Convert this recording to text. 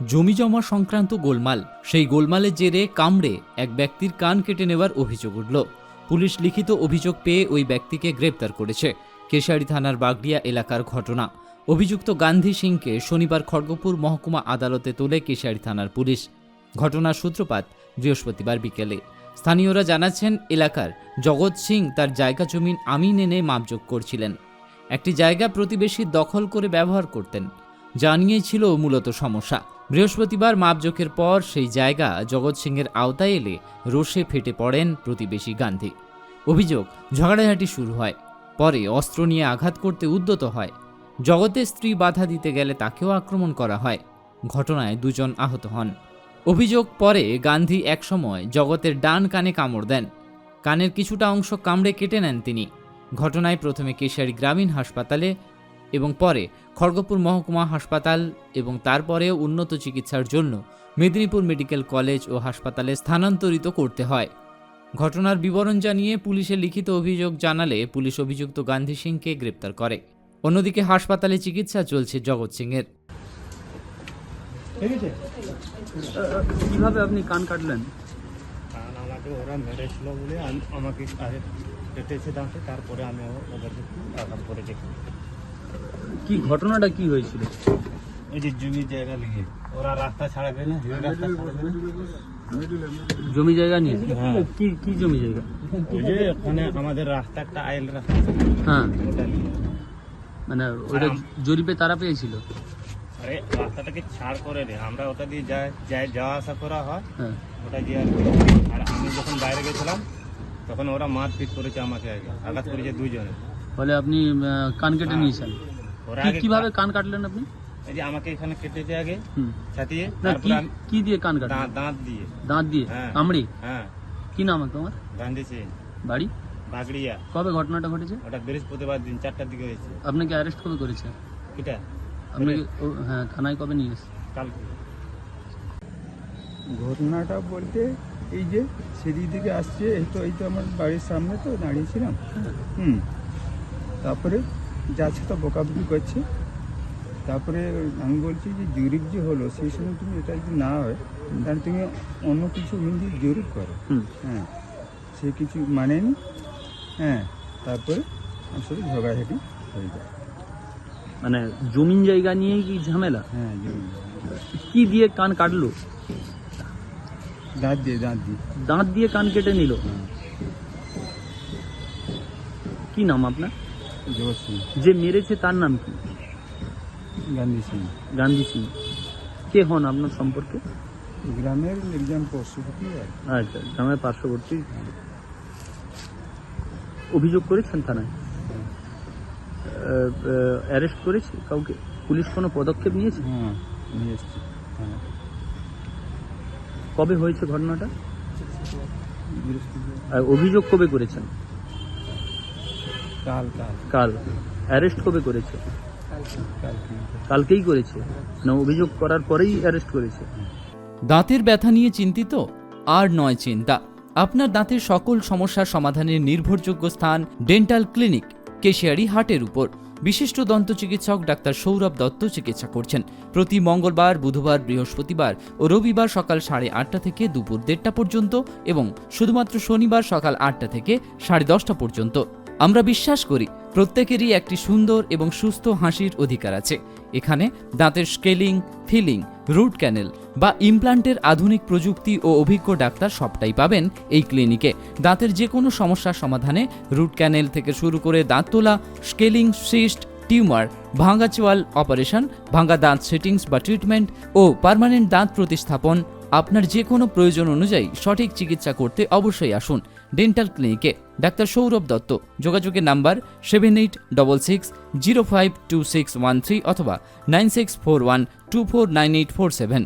জমি জমা সংক্রান্ত গোলমাল। সেই গোলমালের জেরে কামড়ে এক ব্যক্তির কান কেটে নেওয়ার অভিযোগ উঠল। পুলিশ লিখিত অভিযোগ পেয়ে ওই ব্যক্তিকে গ্রেপ্তার করেছে। কেশিয়াড়ি থানার বাগড়িয়া এলাকার ঘটনা। অভিযুক্ত গান্ধী সিংকে শনিবার খড়গপুর মহকুমা আদালতে তোলে কেশিয়াড়ি থানার পুলিশ। ঘটনার সূত্রপাত বৃহস্পতিবার বিকেলে। স্থানীয়রা জানাচ্ছেন, এলাকার জগৎ সিং তার জায়গা জমিন আমিন এনে মাপজোক করছিলেন। একটি জায়গা প্রতিবেশীর দখল করে ব্যবহার করতেন, যা নিয়েই ছিল মূলত সমস্যা। বৃহস্পতিবার মাপজোকের পর সেই জায়গা জগৎ সিংয়ের আওতায় এলে রোষে ফেটে পড়েন প্রতিবেশী গান্ধী। অভিযোগ, ঝগড়াঝাটি শুরু হয়, পরে অস্ত্র নিয়ে আঘাত করতে উদ্যত হয়। জগতের স্ত্রী বাধা দিতে গেলে তাকেও আক্রমণ করা হয়। ঘটনায় 2 জন আহত হন। অভিযোগ, পরে গান্ধী একসময় জগতের ডান কানে কামড় দেন। কানের কিছুটা অংশ কামড়ে কেটে নেন তিনি। ঘটনায় প্রথমে কেশিয়াড়ি গ্রামীণ হাসপাতালে এবং পরে খড়গপুর মহকুমা হাসপাতাল এবং তারপরেও উন্নত চিকিৎসার জন্য মেদিনীপুর মেডিকেল কলেজ ও হাসপাতালে স্থানান্তরিত করতে হয়। ঘটনার বিবরণ জানিয়ে পুলিশে লিখিত অভিযোগ জানালে পুলিশ অভিযুক্ত গান্ধী সিংকে গ্রেপ্তার করে। অন্যদিকে হাসপাতালে চিকিৎসা চলছে জগৎ সিংয়ের। কিভাবে আপনি কান কাটলেন? কারণ আমাকে ওরা মেরেছিল বলে আমাকে আগে কেটেছে দাঁতে, তারপরে আমি ওদেরকে আঘাত করে দেখি। কি ঘটনাটা কি হয়েছিল? এই যে জমি জায়গা নিয়ে ওরা রাস্তা ছাড়াবে না, রাস্তা ছাড়াবে না। জমি জায়গা নিয়ে? হ্যাঁ। কি জমি জায়গা? ওই যে ওখানে আমাদের রাস্তা একটা আইল রাস্তা, হ্যাঁ, ওটা নিয়ে। মানে ওটা জরিপে তারা পেয়েছিল? আরে রাস্তাটাকে ছাড় করে রে, আমরা ওটা দিয়ে যাওয়া আসা করা হয়, হ্যাঁ। ওটা দিয়ে আর আমি যখন বাইরে গেছিলাম তখন ওরা মারপিট করেছে আমাকে, আগে আঘাত করেছে 2 জনে। বলে আপনি কান কেটে নিয়েছেন? ওরা আগে কিভাবে কান কাটলেন আপনি? এই যে আমাকে এখানে কেটেছে আগে ছাতিয়ে, না, তারপরে আমি কি দিয়ে কান কাটলেন? দাঁত দিয়ে। দাঁত দিয়ে? হ্যাঁ। কামড়ে? হ্যাঁ। কি নাম তোমার? গান্ধী সিং, বাড়ি? বাগড়িয়া। কবে ঘটনাটা ঘটেছে? ওটা বৃহস্পতিবার দিন 4টার দিকে হয়েছে। আপনাকে অ্যারেস্ট কবে করেছে? কিটা আপনাকে হ্যাঁ, থানায় কবে নিয়ে এসেছে? কালকে। ঘটনাটা বলতে এই যে সেদিক থেকে আসছে, এই তো আমার বাড়ির সামনে তো দাঁড়িয়েছিলাম। তারপরে যাচ্ছে তো বকাবকি করছে। তারপরে আমি বলছি যে জরিপ যে হলো সেই সময় তুমি এটা যদি না হয় তাহলে তুমি অন্য কিছু হিন্দি জরিপ করো। হ্যাঁ, সে কিছু মানেনি। হ্যাঁ, তারপরে আসলে ঝগড়াঝাটি হয়ে যায়। মানে জমিন জায়গা নিয়ে কি ঝামেলা? হ্যাঁ, জমি। কি দিয়ে কান কাটলো? দাঁত দিয়ে। দাঁত দিয়ে কান কেটে নিল? কি নাম আপনার? জগৎ সিং। যে মেরেছে তার নাম কি? গান্ধী সিং। গান্ধী সিং। কে হন আপনার সম্পর্কে? গ্রামের একজন পশুপতি। আচ্ছা, গ্রামের পার্শ্ববর্তী। অভিযোগ করেছেন থানায়? অ্যারেস্ট করেছে কাউকে? পুলিশ কোনো পদক্ষেপ নিয়েছে? হ্যাঁ, নিয়ে এসছি। হ্যাঁ, কবে হয়েছে ঘটনাটা? বৃহস্পতিবার। আর অভিযোগ কবে করেছেন? কাল। অ্যারেস্ট কবে করেছে? কালকেই করেছে না? অভিযোগ করার পরেই অ্যারেস্ট করেছে? দাঁতের ব্যথা নিয়ে চিন্তিত? আর নয় চিন্তা। আপনার দাঁতের সকল সমস্যার সমাধানের নির্ভরযোগ্য স্থান ডেন্টাল ক্লিনিক, কেশিয়াড়ি হাটের উপর। বিশিষ্ট দন্ত চিকিৎসক ডাক্তার সৌরভ দত্ত চিকিৎসা করছেন প্রতি মঙ্গলবার, বুধবার, বৃহস্পতিবার ও রবিবার সকাল 8:30 থেকে দুপুর 1:30 পর্যন্ত এবং শুধুমাত্র শনিবার সকাল 8টা থেকে 10:30 পর্যন্ত। আমরা বিশ্বাস করি প্রত্যেকেরই একটি সুন্দর এবং সুস্থ হাসির অধিকার আছে। এখানে দাঁতের স্কেলিং, ফিলিং, রুট ক্যানেল বা ইমপ্লান্টের আধুনিক প্রযুক্তি ও অভিজ্ঞ ডাক্তার সবটাই পাবেন এই ক্লিনিকে। দাঁতের যে কোনো সমস্যার সমাধানে রুট ক্যানেল থেকে শুরু করে দাঁত তোলা, স্কেলিং, সিস্ট, টিউমার, ভাঙা চোয়াল অপারেশন, ভাঙা দাঁত সেটিংস বা ট্রিটমেন্ট ও পার্মানেন্ট দাঁত প্রতিস্থাপন, আপনার যে কোনো প্রয়োজন অনুযায়ী সঠিক চিকিৎসা করতে অবশ্যই আসুন ডেন্টাল ক্লিনিকে। ডাক্তার সৌরভ দত্ত। যোগাযোগের নাম্বার 7866052613 অথবা 9641249847।